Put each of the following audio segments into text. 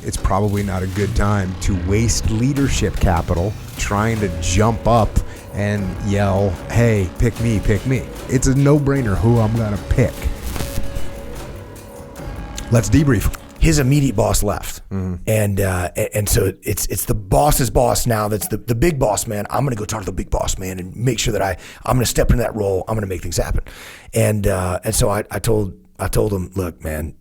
It's probably not a good time to waste leadership capital trying to jump up and yell, hey, pick me, pick me. It's a no-brainer who I'm going to pick. Let's debrief. His immediate boss left. And so it's the boss's boss now that's the big boss man. I'm going to go talk to the big boss man and make sure that I'm going to step into that role. I'm going to make things happen. And so I told him, look, man,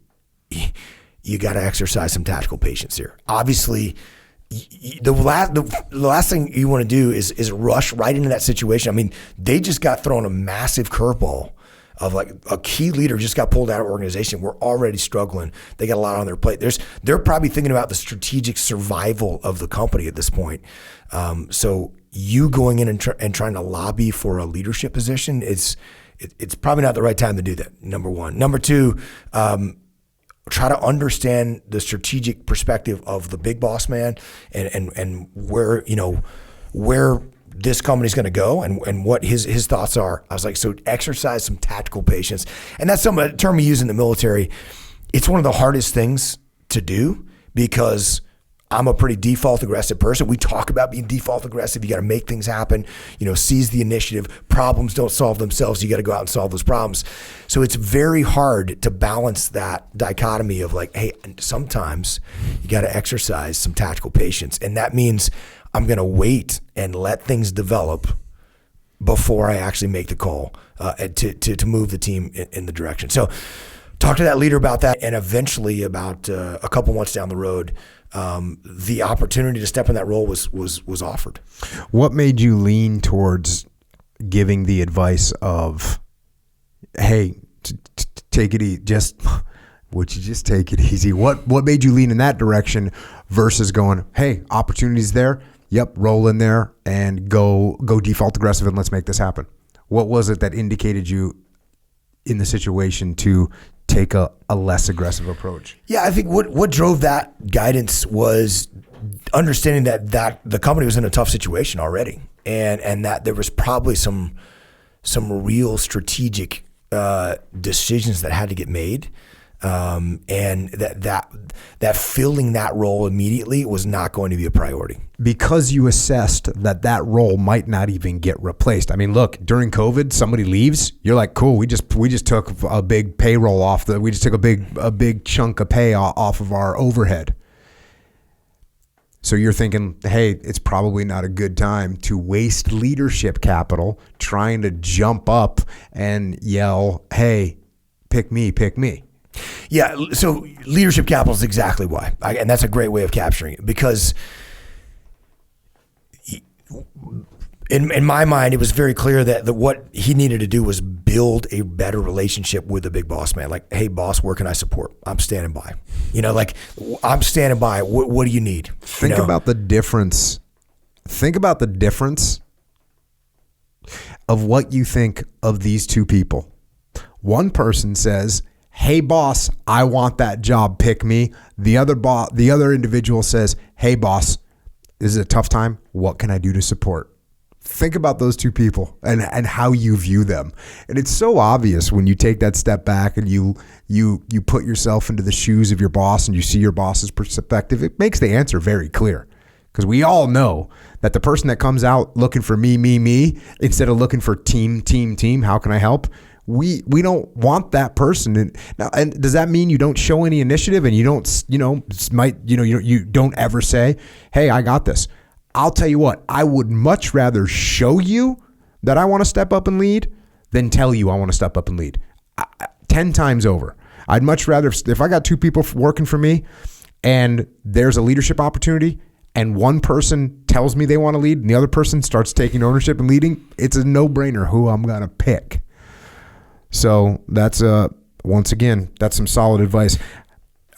you got to exercise some tactical patience here. Obviously, the last thing you want to do is rush right into that situation. I mean, they just got thrown a massive curveball of like a key leader just got pulled out of organization. We're already struggling. They got a lot on their plate. They're probably thinking about the strategic survival of the company at this point. So you going in and trying to lobby for a leadership position, it's probably not the right time to do that. Number one. Number two, try to understand the strategic perspective of the big boss man and where this company's going to go and what his thoughts are. I was like, so exercise some tactical patience. And that's a term we use in the military. It's one of the hardest things to do because I'm a pretty default aggressive person. We talk about being default aggressive. You got to make things happen, seize the initiative. Problems don't solve themselves. You got to go out and solve those problems. So it's very hard to balance that dichotomy of like, hey, sometimes you got to exercise some tactical patience. And that means I'm going to wait and let things develop before I actually make the call to move the team in the direction. So talk to that leader about that. And eventually about a couple months down the road, the opportunity to step in that role was offered. What made you lean towards giving the advice of, hey, take it easy? Would you just take it easy? What made you lean in that direction versus going, hey, opportunity's there. Yep, roll in there and go default aggressive and let's make this happen. What was it that indicated you in the situation to take a less aggressive approach? Yeah, I think what drove that guidance was understanding that the company was in a tough situation already, and that there was probably some real strategic decisions that had to get made, and that filling that role immediately was not going to be a priority. Because you assessed that role might not even get replaced. I mean, look, during COVID, somebody leaves, you're like, cool, we just took a big payroll off we just took a big chunk of pay off of our overhead. So you're thinking, hey, it's probably not a good time to waste leadership capital trying to jump up and yell, hey, pick me, pick me. Yeah, so leadership capital is exactly why. And that's a great way of capturing it, because in my mind, it was very clear that what he needed to do was build a better relationship with the big boss man. Like, hey, boss, where can I support? I'm standing by. I'm standing by. What do you need? Think about the difference. Think about the difference of what you think of these two people. One person says, hey, boss, I want that job. Pick me. The other individual says, hey, boss, this is a tough time. What can I do to support? Think about those two people and how you view them. And it's so obvious when you take that step back and you put yourself into the shoes of your boss and you see your boss's perspective. It makes the answer very clear, because we all know that the person that comes out looking for me, instead of looking for team, how can I help? We don't want that person. And does that mean you don't show any initiative and you don't, you don't ever say, hey, I got this? I'll tell you what, I would much rather show you that I want to step up and lead than tell you I want to step up and lead. 10 times over. I'd much rather, if I got two people working for me and there's a leadership opportunity and one person tells me they want to lead and the other person starts taking ownership and leading, it's a no-brainer who I'm going to pick. So that's once again, that's some solid advice.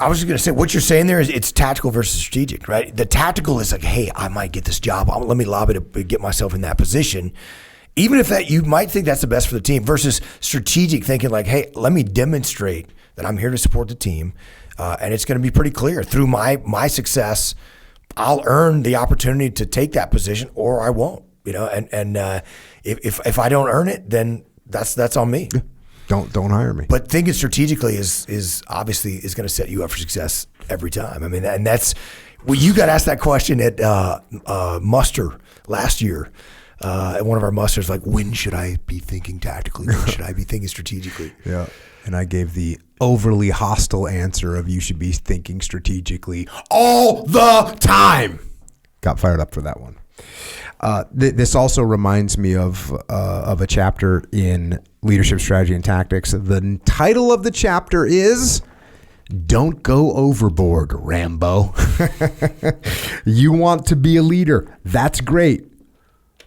I was just going to say, what you're saying there is it's tactical versus strategic, right? The tactical is like, hey, I might get this job. Let me lobby to get myself in that position. Even if that you might think that's the best for the team, versus strategic thinking like, hey, let me demonstrate that I'm here to support the team. And it's going to be pretty clear through my success, I'll earn the opportunity to take that position or I won't, and if I don't earn it, then that's on me. don't hire me. But thinking strategically is obviously is going to set you up for success every time. I mean, and that's well, you got asked that question at muster last year. At one of our musters, like, when should I be thinking tactically? When should I be thinking strategically? Yeah. And I gave the overly hostile answer of you should be thinking strategically all the time. Got fired up for that one. This also reminds me of a chapter in Leadership Strategy and Tactics. The title of the chapter is "Don't Go Overboard, Rambo." You want to be a leader. That's great.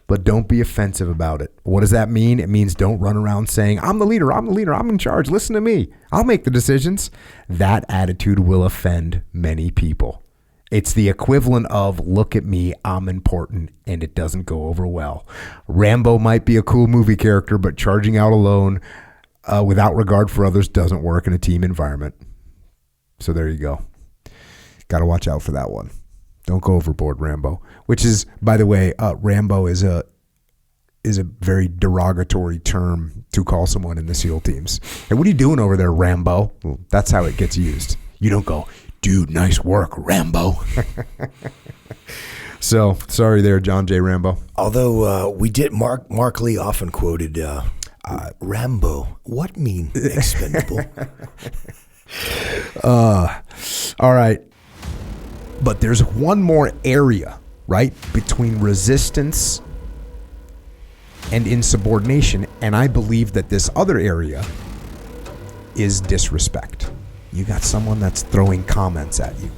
But don't be offensive about it. What does that mean? It means don't run around saying, I'm the leader, I'm in charge, listen to me, I'll make the decisions. That attitude will offend many people. It's the equivalent of, look at me, I'm important, and it doesn't go over well. Rambo might be a cool movie character, but charging out alone without regard for others doesn't work in a team environment. So there you go. Got to watch out for that one. Don't go overboard, Rambo. Which is, by the way, Rambo is a very derogatory term to call someone in the SEAL teams. Hey, what are you doing over there, Rambo? Well, that's how it gets used. You don't go, dude, nice work, Rambo. So, sorry there, John J. Rambo. Although we did, Mark Lee often quoted, Rambo, what mean expendable? All right. But there's one more area, right, between resistance and insubordination. And I believe that this other area is disrespect. You got someone that's throwing comments at you.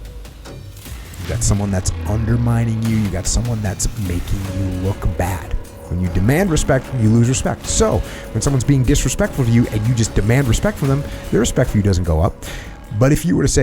You got someone that's undermining you. You got someone that's making you look bad. When you demand respect, you lose respect. So when someone's being disrespectful to you and you just demand respect from them, their respect for you doesn't go up. But if you were to say,